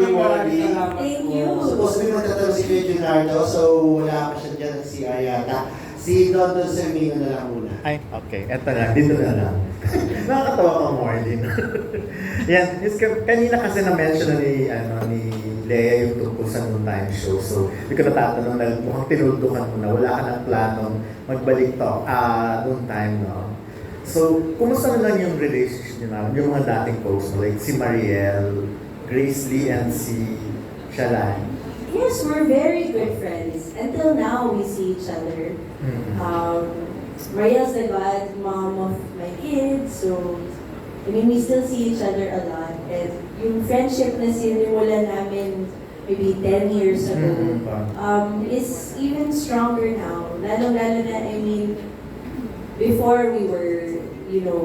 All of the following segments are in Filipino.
good morning. Thank you. Supposed to be magtatanong si Kuya Junardo, so wala pa siya dyan ng CR yata. Si Don Sermino na lang muna. Ay, okay. Eto na. Dito na lang. Nakakatawa ka more din. Yan. Kanina kasi na-mention ni Lea yung tungkol sa noon time show. So, hindi ko natatanong na mukhang tinuldukan mo na wala ka ng planong magbalik to noon time, no? So, kumusta na lang yung relationship niyo na? Yung mga dating posts mo, like si Mariel, Grace Lee, and si Shalani. Yes, we're very good friends. Until now, we see each other. Mariel's the godmom of my kids, so I mean, we still see each other a lot. And yung friendship na sinimulan namin maybe 10 years ago is even stronger now. Lalo-lalo na, I mean, before we were,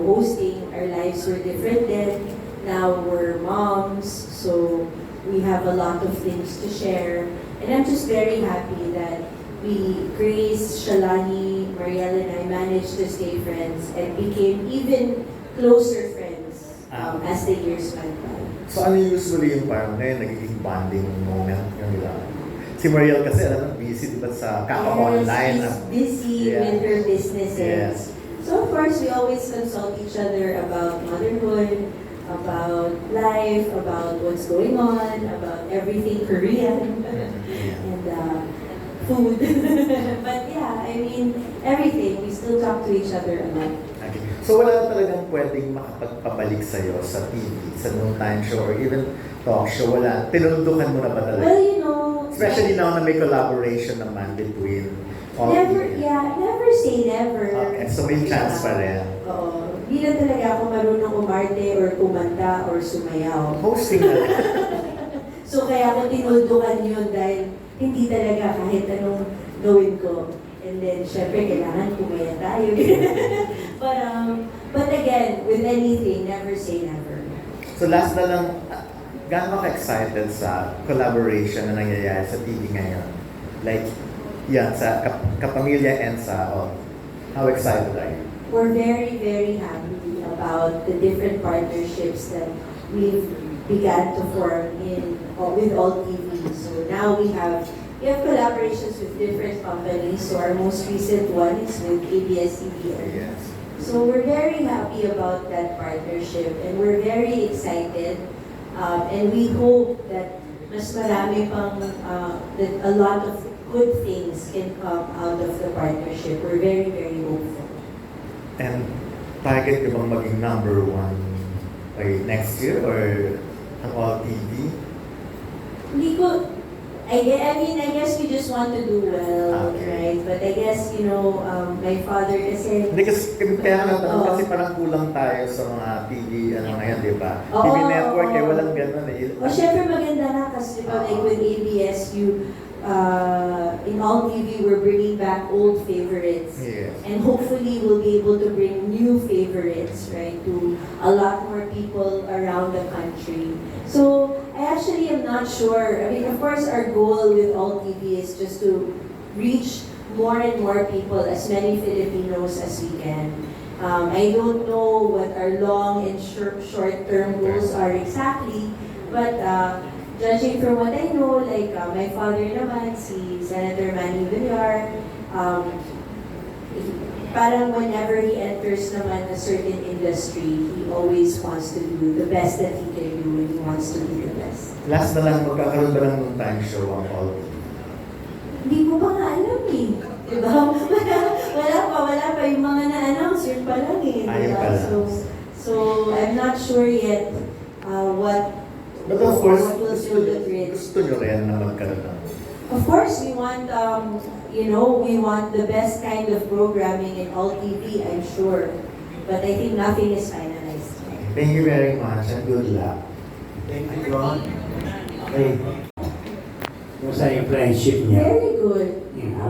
hosting, our lives were different then. Now we're moms, so we have a lot of things to share. And I'm just very happy that Grace, Shalani, Mariel, and I managed to stay friends and became even closer friends as the years went by. So ano usually yung parang ngayon nagiging bonding moment yung nila? Si Mariel kasi busy diba sa kaka-online. Yes, she's busy with her businesses. Yes. So of course, we always consult each other about motherhood, about life, about what's going on, about everything Korean, and food. But yeah, I mean, everything. We still talk to each other a lot. Okay. So wala na talagang pwedeng makapagpabalik sa'yo sa TV, sa noon time show, or even talk show, wala. Tinundukan mo na ba talaga? Well, especially now na may collaboration naman between all never say never. Okay, so may chance pa rin. Oo. Hindi na talaga ako marunong umarte or kumanta or sumayaw. Hosting na. So kaya ako tinuldukan yun dahil hindi talaga kahit anong gawin ko. And then, syempre, kailangan kumaya tayo. But again, with anything, never say never. So last na lang, gaano ka excited sa collaboration na nangyayari sa TV ngayon? Like, yan, sa Kapamilya and sa how excited are you? We're very, very happy about the different partnerships that we've began to form with All TV. So now we have collaborations with different companies. So our most recent one is with ABS-CBN. Yes. So we're very happy about that partnership and we're very excited. And we hope that mas marami pang, that a lot of good things can come out of the partnership. We're very, very hopeful. And target ka bang maging number one by next year or ang All TV? Hindi ko, I guess we just want to do well, Okay. right? But I guess, my father kasi... Hindi kasi, kaya natanong kasi parang kulang tayo sa mga TV, ngayon, di ba? Oo. TV network, walang ganun eh. Syempre maganda na kasi like with ABS, in All TV, we're bringing back old favorites. Yes. And hopefully we'll be able to bring new favorites, right, to a lot more people around the country. So, I actually am not sure. I mean, of course, our goal with All TV is just to reach more and more people, as many Filipinos as we can. I don't know what our long and short-term goals are exactly, but judging from what I know, like my father naman, si Senator Manny Villar, parang whenever he enters naman a certain industry, he always wants to do the best that he can do and he wants to be the best. Last na lang, magkakaroon ba ng time show ang All TV? Hindi ko pa nga alam eh. Diba? wala pa. Yung mga na-announce, yun pa lang eh. Ayun Diba? pa lang. So, I'm not sure yet what But of course, will do the grid. gusto nyo rin na magkaroon ng Of course, we want, we want the best kind of programming in All TV, I'm sure. But I think nothing is finalized. Thank you very much and good luck. Thank you, Ron. Okay. Kumusta yung friendship niya? Very good.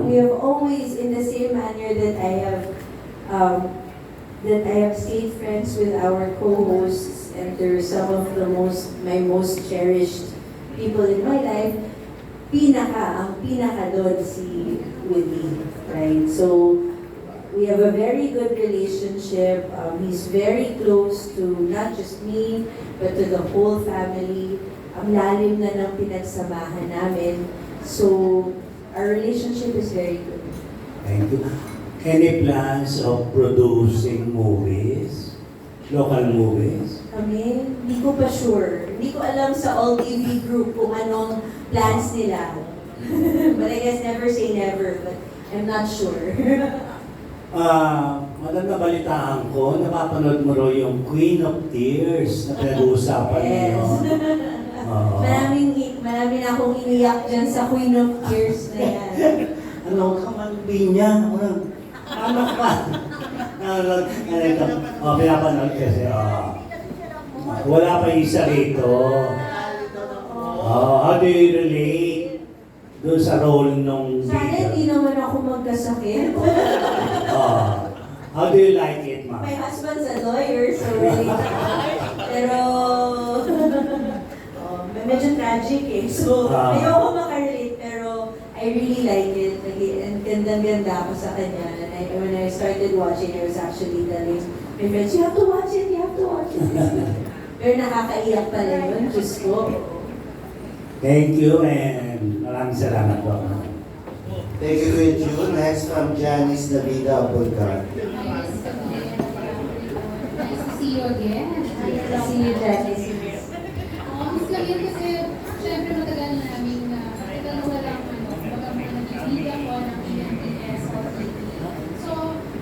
We have always, in the same manner that I have stayed friends with our co-hosts, and they're some of my most cherished people in my life. Ang pinaka doon si Willie, right? So, we have a very good relationship. He's very close to not just me, but to the whole family. ang lalim na ng pinagsamahan namin. So, our relationship is very good. Thank you. Any plans of producing movies? Local movies? Kami, hindi ko pa sure. Hindi ko alam sa All TV Group kung anong plans nila. But I guess never say never, but I'm not sure. Madam, nabalitaan ko, napapanood mo raw yung Queen of Tears na pinag-uusapan Yes. niyo. Oo. Marami na akong iniyak dyan sa Queen of Tears na yan. Ano ka man, Binya? Ano ka? Pinapanood kasi, wala pa isa rito. How do you relate doon sa role nung Sana hindi naman ako magkasakit. How do you like it, ma'am? My husband's a lawyer, so really. Pero, medyo tragic eh. So, ayoko makarelate, pero I really like it. And gandang-ganda ako sa kanya. And when I started watching, I was actually telling my friends, you have to watch it, you have to watch it. Pero nakakaiyak pala yun, Diyos ko. Thank you and maraming salamat po. Thank you, Kuya June. Next from Janice Davida Abulgar. Nice to see you again. See you, Janice. Miss lang yun kasi syempre matagal na namin matagal na walang baga mga nagigida ko ng EMPS o TV. So,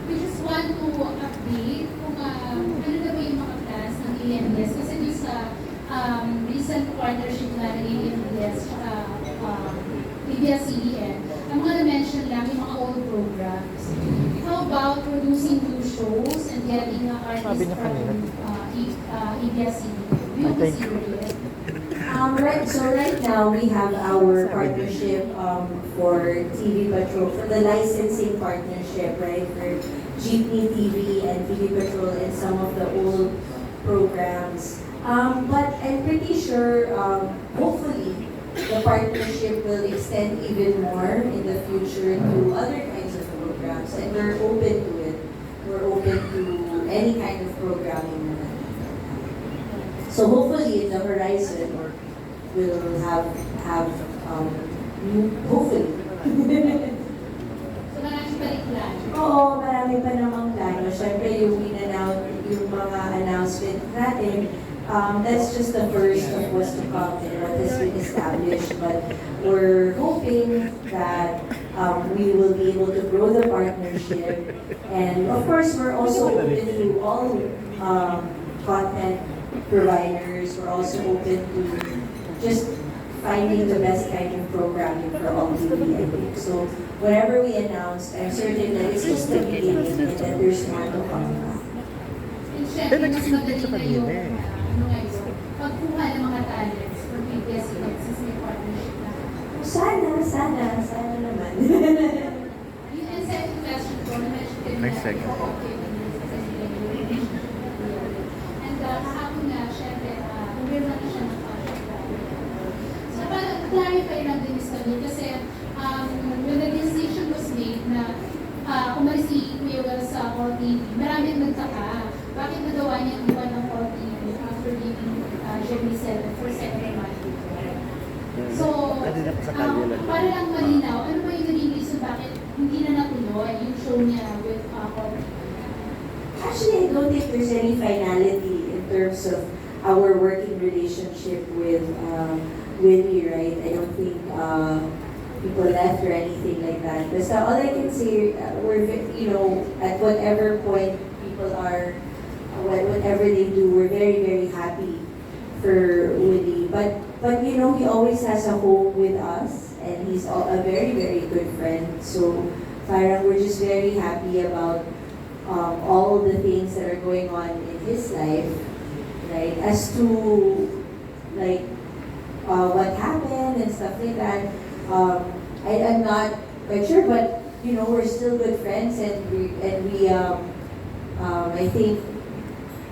we just want to update kung ano na ba yung mga plans ng EMPS kasi dun sa recent partnership na ng EMPS at ABS-CBN, ang mga na-mention lang yung mga old programs. How about producing new shows and getting artists from ABS-CBN? Do you consider it? Right now we have our partnership for TV Patrol, for the licensing partnership, right? For Jeepney TV and TV Patrol and some of the old programs. But I'm pretty sure, hopefully, the partnership will extend even more in the future to other kinds of programs. And we're open to it. We're open to any kind of programming naman. So hopefully in the horizon, we'll have hopefully. So maraming balik plan. Oo, marami pa namang plano. Siyempre yung yung mga announcement natin, that's just the first of what's to come and what has been established. But we're hoping that we will be able to grow the partnership. And of course, we're also open to all content providers. We're also open to just finding the best kind of programming for all TV, I think. So whatever we announce, I'm certain that it's just the beginning and that there's more to come. And syempre, mas madali na yung pagkuha ng mga talents for ABS-CBN since may partnership na. Sana naman. Yung second question ko, na-mention din Next second. And kahapon na, syempre, pumirma na siya ng contract. So, parang clarify lang din kami kasi when the decision was made na umalis si Kuya Will sa All TV, marami ang nagtaka. Bakit nagawa niya iwan ng All TV after leaving Jeremy 7 for second month? So, para lang malinaw, ano ba yung naging reason bakit hindi na natuloy yung show niya with All TV? Actually, I don't think there's any finality in terms of our working relationship with Willie, right? I don't think people left or anything like that. But all I can say, at whatever point people are, whatever they do, we're very, very happy for Willie. But he always has a home with us, and he's a very, very good friend. So parang we're just very happy about all the things that are going on in his life, right? As to what happened and stuff like that, I'm not quite sure, but we're still good friends, and we I think,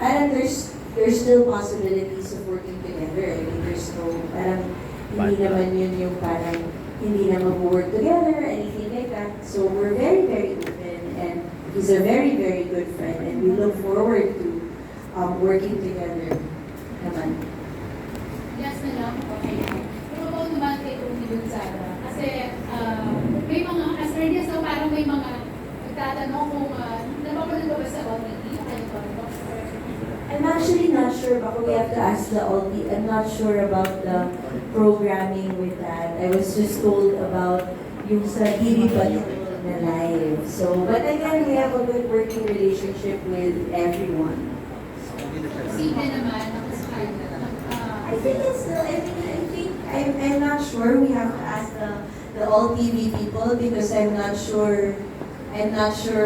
and there's still possibilities of working together. I mean, there's no hindi naman yun yung parang hindi na mag-work together, anything like that. So we're very, very open, and he's a very, very good friend, and we look forward to working together naman. Yes, na lang, okay lang. Pero about naman kay Tony Gonzaga, kasi may mga, as early as now, parang may mga nagtatanong kung napapanood ba sa OTT? Ano ba? I'm actually not sure, baka we have to ask the OT. I'm not sure about the programming with that. I was just told about yung sa TV Patrol na live. So, but again, we have a good working relationship with everyone. Sige naman, ako sa kanya. I think it's still, I'm not sure. We have to ask the all TV people because I'm not sure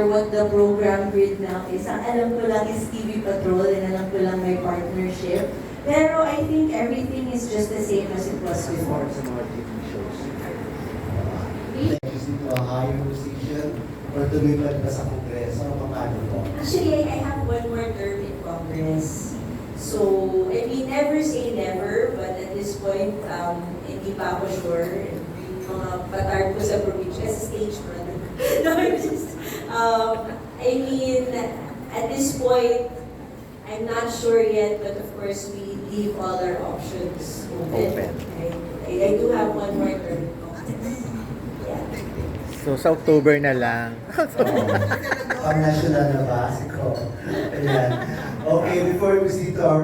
what the program grid now is. Ang alam ko lang is TV Patrol and alam ko lang may partnership. Pero I think everything is just the same as it was before. Sa mga TV shows. Is it a higher position or tuloy pa rin ba sa Kongreso? Paano po? Actually, I have one more term in Congress. So, I mean, never say never, but at this point, hindi pa ako sure. Yung mga patard ko sa probinsya, sa stage brother. No, I'm just, I mean, at this point, I'm not sure yet, but of course, we leave all our options open. I do have one more term in Congress. Yeah. So sa October na lang. Pang national na ba? Ayan. Okay, before we proceed to our